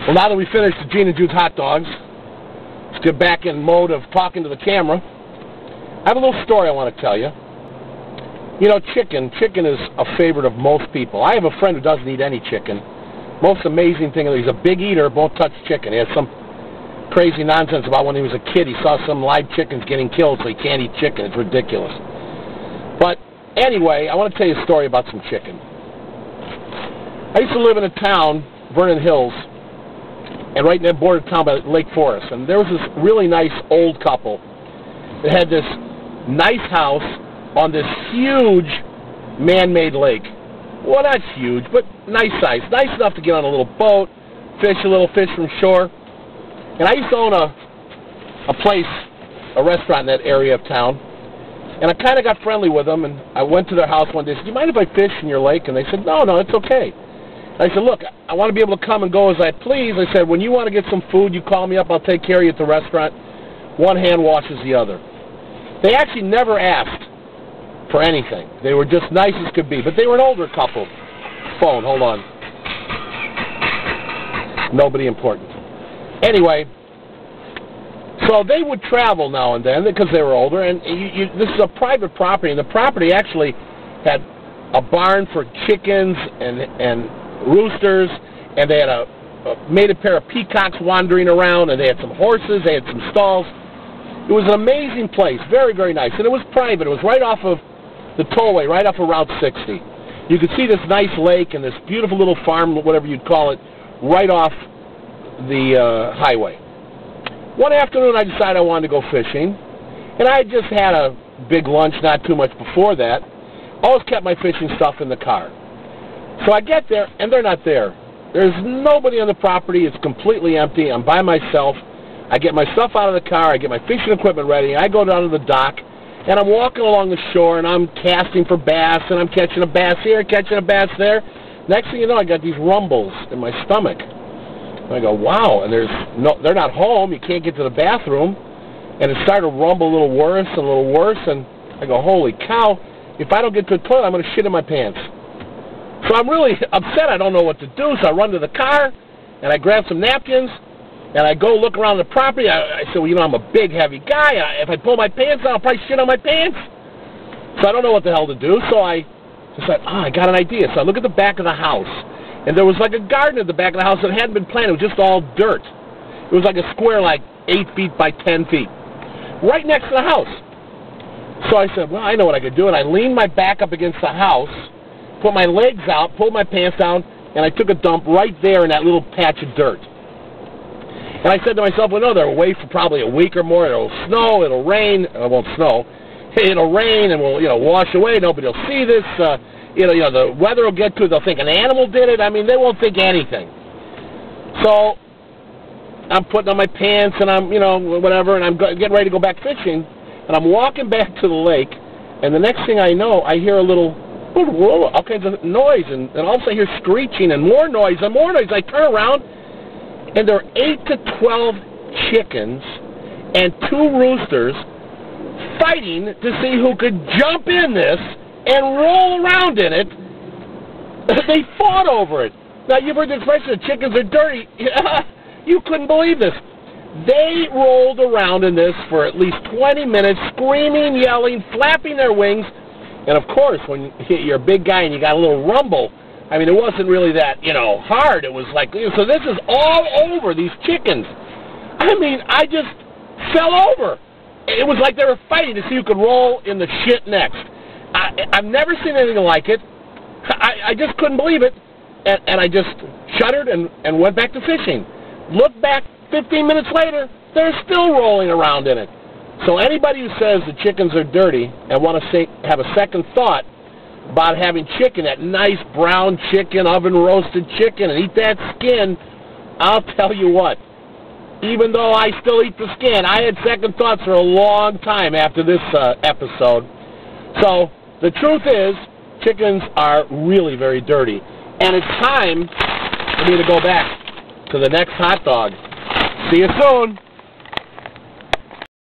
Well, now that we finished the Gene and Jude's hot dogs, let's get back in mode of talking to the camera. I have a little story I want to tell you. You know, chicken is a favorite of most people. I have a friend who doesn't eat any chicken. Most amazing thing, he's a big eater, won't touch chicken. He has some crazy nonsense about when he was a kid. He saw some live chickens getting killed, so he can't eat chicken. It's ridiculous. But anyway, I want to tell you a story about some chicken. I used to live in a town, Vernon Hills, and right in that border town by Lake Forest. And there was this really nice old couple that had this nice house on this huge man-made lake. Well, not huge, but nice size. Nice enough to get on a little boat, fish a little fish from shore. And I used to own a place, a restaurant in that area of town. And I kind of got friendly with them, and I went to their house one day and said, "Do you mind if I fish in your lake?" And they said, no, it's okay. I said, "Look, I want to be able to come and go as I please." I said, "When you want to get some food, you call me up. I'll take care of you at the restaurant. One hand washes the other." They actually never asked for anything. They were just nice as could be. But they were an older couple. Phone, hold on. Nobody important. Anyway, so they would travel now and then because they were older. And this is a private property. And the property actually had a barn for chickens and roosters, and they had made a pair of peacocks wandering around, and they had some horses, they had some stalls. It was an amazing place, very, very nice, and it was private. It was right off of the tollway, right off of Route 60. You could see this nice lake and this beautiful little farm, whatever you'd call it, right off the highway. One afternoon, I decided I wanted to go fishing, and I had just had a big lunch not too much before that. Always kept my fishing stuff in the car. So I get there, and they're not there. There's nobody on the property. It's completely empty. I'm by myself. I get my stuff out of the car. I get my fishing equipment ready. I go down to the dock, and I'm walking along the shore, and I'm casting for bass, and I'm catching a bass here, catching a bass there. Next thing you know, I got these rumbles in my stomach. And I go, wow, and they're not home. You can't get to the bathroom. And it started to rumble a little worse, and I go, holy cow. If I don't get to the toilet, I'm going to shit in my pants. So I'm really upset. I don't know what to do. So I run to the car, and I grab some napkins, and I go look around the property. I said, well, you know, I'm a big, heavy guy. If I pull my pants down, I'll probably shit on my pants. So I don't know what the hell to do. So I said, I got an idea. So I look at the back of the house, and there was like a garden at the back of the house that hadn't been planted. It was just all dirt. It was like a square, like 8 feet by 10 feet, right next to the house. So I said, well, I know what I could do. And I leaned my back up against the house, put my legs out, pulled my pants down, and I took a dump right there in that little patch of dirt. And I said to myself, well, no, they're away for probably a week or more. It'll snow, it'll rain. It won't snow. It'll rain and will, wash away. Nobody will see this. The weather will get to it. They'll think an animal did it. I mean, they won't think anything. So I'm putting on my pants and I'm, whatever, and I'm getting ready to go back fishing. And I'm walking back to the lake, and the next thing I know, I hear a little, all kinds of noise, and all of a sudden I hear screeching and more noise and more noise. I turn around, and there are 8 to 12 chickens and 2 roosters fighting to see who could jump in this and roll around in it. They fought over it. Now, you've heard the expression, the chickens are dirty. You couldn't believe this. They rolled around in this for at least 20 minutes, screaming, yelling, flapping their wings. And, of course, when you're a big guy and you got a little rumble, I mean, it wasn't really that, hard. It was like, so this is all over these chickens. I mean, I just fell over. It was like they were fighting to see who could roll in the shit next. I've never seen anything like it. I just couldn't believe it. And I just shuddered and went back to fishing. Looked back 15 minutes later, they're still rolling around in it. So anybody who says the chickens are dirty and want to have a second thought about having chicken, that nice brown chicken, oven-roasted chicken, and eat that skin, I'll tell you what. Even though I still eat the skin, I had second thoughts for a long time after this episode. So the truth is, chickens are really very dirty. And it's time for me to go back to the next hot dog. See you soon.